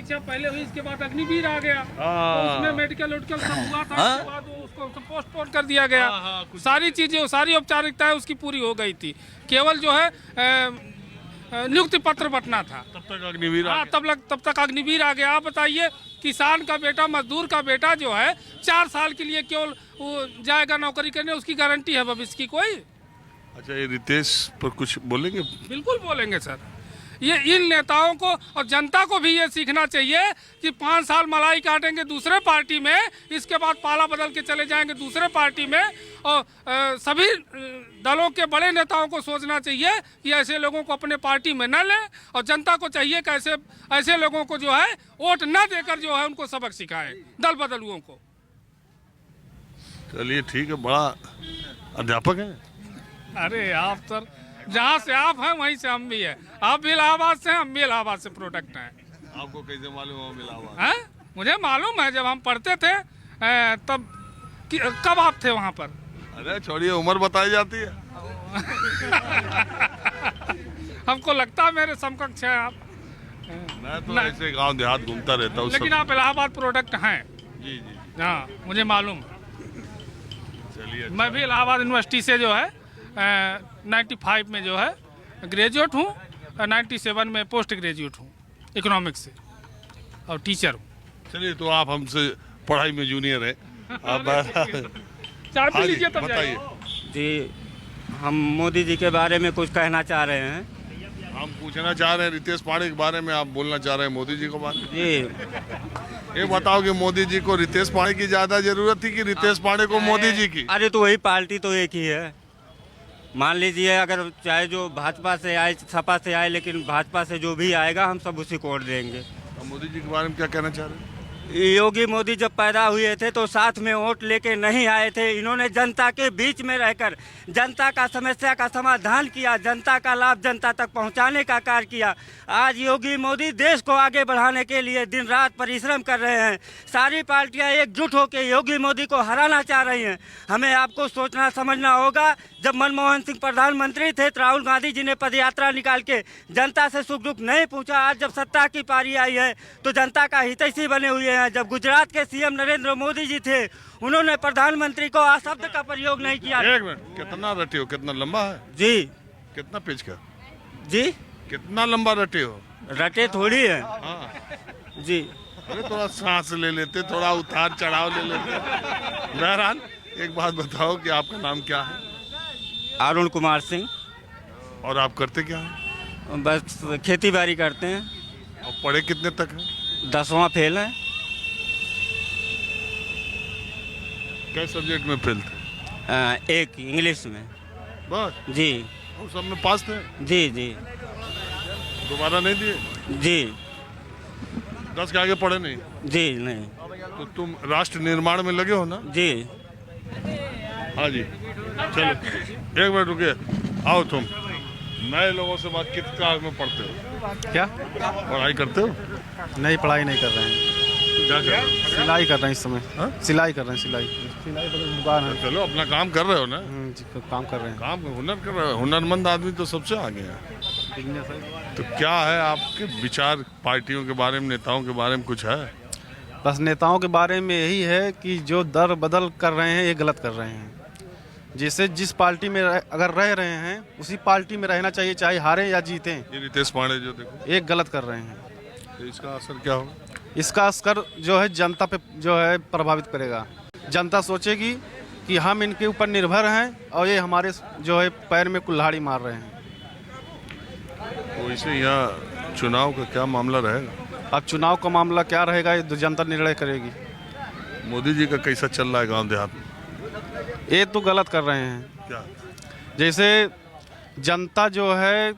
परीक्षा पहले हुई, इसके बाद अग्निवीर आ गया तो उसमें मेडिकल सब हुआ था, उसके बाद उसको पोस्टपोन कर दिया गया। सारी चीजें, सारी औपचारिकताएं उसकी पूरी हो गई थी, केवल जो है नियुक्ति पत्र बंटना था। तब तक अग्निवीर तब तक अग्निवीर आ गया। आप बताइए, किसान का बेटा, मजदूर का बेटा जो है 4 साल के लिए केवल वो जाएगा नौकरी करने, उसकी गारंटी है भविष्य की कोई? अच्छा, ये रितेश पर कुछ बोलेंगे? बिल्कुल बोलेंगे सर। ये इन नेताओं को और जनता को भी ये सीखना चाहिए कि 5 साल मलाई काटेंगे दूसरे पार्टी में, इसके बाद पाला बदल के चले जाएंगे दूसरे पार्टी में। और सभी दलों के बड़े नेताओं को सोचना चाहिए कि ऐसे लोगों को अपने पार्टी में न लें, और जनता को चाहिए कि ऐसे लोगों को जो है वोट न देकर जो है उनको सबक सिखाएं, दल बदलुओं को। चलिए ठीक है, बड़ा अध्यापक है। अरे आप सर, जहाँ से आप हैं वहीं से हम भी हैं। आप भी इलाहाबाद से हैं, हम भी इलाहाबाद से प्रोडक्ट हैं। आपको कैसे मालूम है इलाहाबाद? हैं? मुझे मालूम है, जब हम पढ़ते थे तब कब आप थे वहाँ पर? अरे छोड़िए, उम्र बताई जाती है। हमको लगता है मेरे समकक्ष हैं आप। मैं तो ऐसे गांव देहात घूमता रहता हूँ। लेकिन आप इलाहाबाद प्रोडक्ट हैं। जी जी हाँ, मुझे मालूम। चलिए, मैं भी इलाहाबाद यूनिवर्सिटी से जो है 95 में जो है ग्रेजुएट हूँ, 97 में पोस्ट ग्रेजुएट हूँ इकोनॉमिक्स से, और टीचर हूँ। चलिए, तो आप हमसे पढ़ाई में जूनियर हैं। आप चाय पी लीजिए तब बताइए। जी, हम मोदी जी के बारे में कुछ कहना चाह रहे हैं। हम पूछना चाह रहे हैं रितेश पांडे के बारे में, आप बोलना चाह रहे हैं मोदी जी के बारे में। जी, ये बताओ कि मोदी जी को रितेश पांडे की ज्यादा जरूरत थी कि रितेश पांडे को मोदी जी की? अरे तो वही पार्टी तो एक ही है। मान लीजिए, अगर चाहे जो भाजपा से आए, सपा से आए, लेकिन भाजपा से जो भी आएगा हम सब उसी को वोट देंगे। अब मोदी जी के बारे में क्या कहना चाह रहे हैं? योगी मोदी जब पैदा हुए थे तो साथ में वोट लेके नहीं आए थे। इन्होंने जनता के बीच में रहकर जनता का समस्या का समाधान किया, जनता का लाभ जनता तक पहुंचाने का कार्य किया। आज योगी मोदी देश को आगे बढ़ाने के लिए दिन रात परिश्रम कर रहे हैं। सारी पार्टियां एकजुट होकर योगी मोदी को हराना चाह रही हैं। हमें आपको सोचना समझना होगा। जब मनमोहन सिंह प्रधानमंत्री थे तो राहुल गांधी जी ने पदयात्रा निकाल के जनता से सुख दुख नहीं पूछा। आज जब सत्ता की पारी आई है तो जनता का हितैषी बने हुए हैं। जब गुजरात के सीएम नरेंद्र मोदी जी थे, उन्होंने प्रधानमंत्री को अशब्द का प्रयोग नहीं किया। एक मिनट, कितना रटे हो? कितना लंबा है जी? कितना पेज का? जी, कितना लंबा रटे हो? रटे थोड़ी है। हाँ, जी, अरे थोड़ा सांस ले लेते, थोड़ा उतार चढ़ाव ले लेते। बहरहाल, एक बात बताओ कि आपका नाम क्या है? अरुण कुमार सिंह। और आप करते क्या हैं? बस खेती बाड़ी करते हैं। और पढ़े कितने तक हैं? 10वां फेल है। क्या सब्जेक्ट में फेल थे? एक इंग्लिश में। बस? जी और सब में पास थे? जी जी दोबारा नहीं दिए? जी 10 के आगे पढ़े नहीं? जी नहीं। तो तुम राष्ट्र निर्माण में लगे हो ना? जी हाँ जी, चलो एक मिनट रुकिए। आओ, तुम नए लोगों से बात, किस क्लास में पढ़ते हो? क्या पढ़ाई करते हो? नहीं, पढ़ाई नहीं कर रहे हैं, क्या कर रहे हो? सिलाई कर रहे हैं इस समय। हाँ? सिलाई कर रहे हैं, सिलाई बदल दुकान है। चलो, अपना काम कर रहे हो ना? जी, काम कर रहे हैं। काम हुनर कर रहे हो। हुनरमंद आदमी तो सबसे आगे है। बिजनेस है। तो क्या है आपके विचार पार्टियों के बारे में, नेताओं के बारे में कुछ है? बस नेताओं के बारे में यही है कि जो दर बदल कर रहे हैं ये गलत कर रहे हैं। जैसे जिस पार्टी में अगर रह रहे हैं उसी पार्टी में रहना चाहिए, चाहे हारें या जीतें। ये रितेश पांडे जो देखो, एक गलत कर रहे हैं। तो इसका असर क्या होगा? इसका असर जो है जनता पे जो है प्रभावित करेगा। जनता सोचेगी कि हम इनके ऊपर निर्भर हैं और ये हमारे जो है पैर में कुल्हाड़ी मार रहे हैं। तो इसे यहाँ चुनाव का क्या मामला रहेगा? अब चुनाव का मामला क्या रहेगा ये तो जनता निर्णय करेगी। मोदी जी का कैसा चल रहा है गांव देहात में? ये तो गलत कर रहे हैं। क्या? जैसे जनता जो है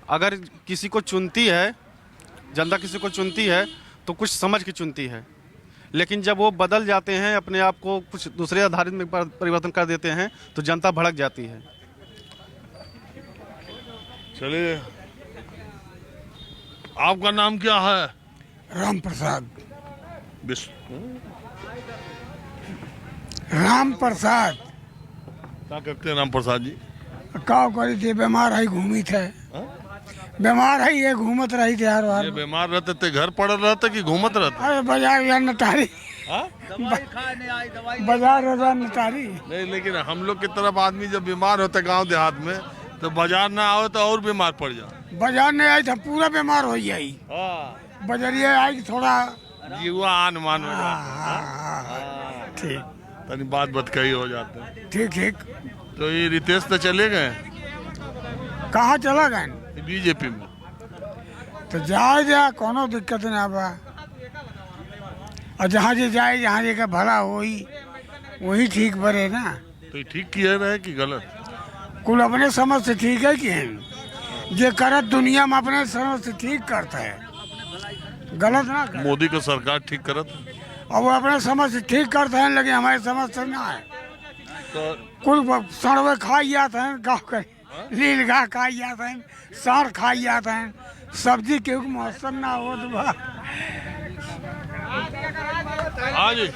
अगर किसी को चुनती है, जनता किसी को चुनती है तो कुछ समझ के चुनती है, लेकिन जब वो बदल जाते हैं, अपने आप को कुछ दूसरे आधारित में परिवर्तन कर देते हैं तो जनता भड़क जाती है। चलिए, आपका नाम क्या है? राम प्रसाद। राम प्रसाद क्या करते हैं राम प्रसाद जी? का करी थे, बीमार है, घूमी थे। बीमार है ये घूमत रही थे हर ये बार। बीमार रहते थे घर पड़ रहते कि घूमत रहते? अरे बाजार या नटारी, हाँ? बाजार रोजा नटारी। नहीं, लेकिन हम लोग की तरफ आदमी जब बीमार होते गांव देहात में तो बाजार ना आओ तो और बीमार पड़ जाओ। बाजार नहीं आई तो पूरा बीमार हो जाई। हाँ, बजरिया आई थोड़ा। जीवा आन मान हो जाता हाँ, ठीक तनी बात बतकही हो जाते हैं। ठीक ठीक। तो ये रितेश तो चले गए कहाँ चला गए? बीजेपी में। तो जाए जा, कोनो दिक्कत ना बा। और जहाँ जे जाए, जहाँ जे का भला होई वही ठीक बरे ना। तो ये ठीक किया रहे कि गलत? कुल अपने समझ से ठीक है कि जे करत दुनिया में अपने समझ से ठीक करता है, गलत ना कर। मोदी का सरकार ठीक करत है। और वो अपने समझ से ठीक करते हैं, लेकिन हमारे समझ से ना है। तो कुल सड़वे खाई जाते हैं, गाँव के लील घा खाई जाते हैं, सार खाई जाते हैं, सब्जी के मौसम ना हो तो बा। हाँ जी,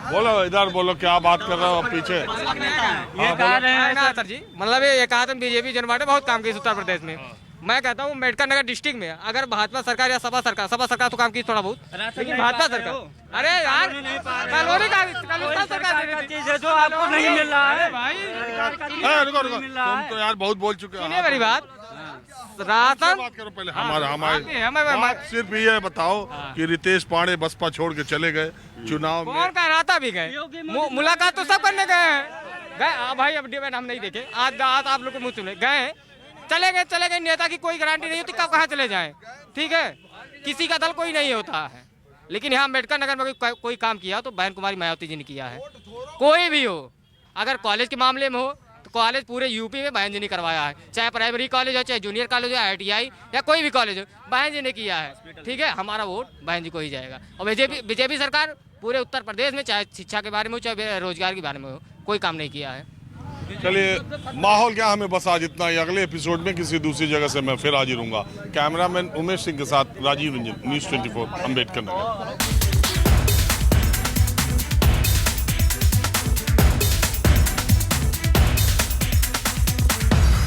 बोलो इधर बोलो, क्या बात कर रहे हो पीछे? ये कह रहे हैं ना सर जी, मतलब ये कहा था बीजेपी जनता पार्टी बहुत काम की उत्तर प्रदेश में। मैं कहता हूँ अम्बेडकर नगर डिस्ट्रिक्ट में अगर भाजपा सरकार या सपा सरकार तो काम की थोड़ा बहुत, लेकिन भाजपा सरकार, अरे यार कलोनी का सरकार चीज है जो आपको नहीं मिल रहा है भाई। रुको रुको, तुम तो यार बहुत बोल चुके हो। सुनिए मेरी बात, राशन बात करो पहले हमारे बात सिर्फ ये बताओ कि रितेश पांडे बसपा छोड़ के चले गए चुनाव में। कौन कह रहा था भी गए, मुलाकात तो सब करने गए हैं। गए भाई, अब डिबेट हम नहीं देखे, आज आप लोग को मुँह सुने गए, चले गए। नेता की कोई गारंटी नहीं होती कब कहाँ चले जाएं, ठीक है? किसी का दल कोई नहीं होता है, लेकिन यहाँ अम्बेडकर नगर में कोई काम किया तो बहन कुमारी मायावती जी ने किया है। कोई भी हो, अगर कॉलेज के मामले में हो तो कॉलेज पूरे यूपी में बहन जी ने करवाया है, चाहे प्राइमरी कॉलेज हो, चाहे जूनियर कॉलेज हो, ITI या कोई भी कॉलेज हो, बहन जी ने किया है, ठीक है? हमारा वोट बहन जी को ही जाएगा। और बीजेपी सरकार पूरे उत्तर प्रदेश में चाहे शिक्षा के बारे में हो, चाहे रोजगार के बारे में हो, कोई काम नहीं किया है। चलिए, माहौल क्या, हमें बस आज इतना ही। अगले एपिसोड में किसी दूसरी जगह से मैं फिर हाजिर हूँगा। कैमरामैन उमेश सिंह के साथ राजीव रंजन, News 24 अम्बेडकर नगर।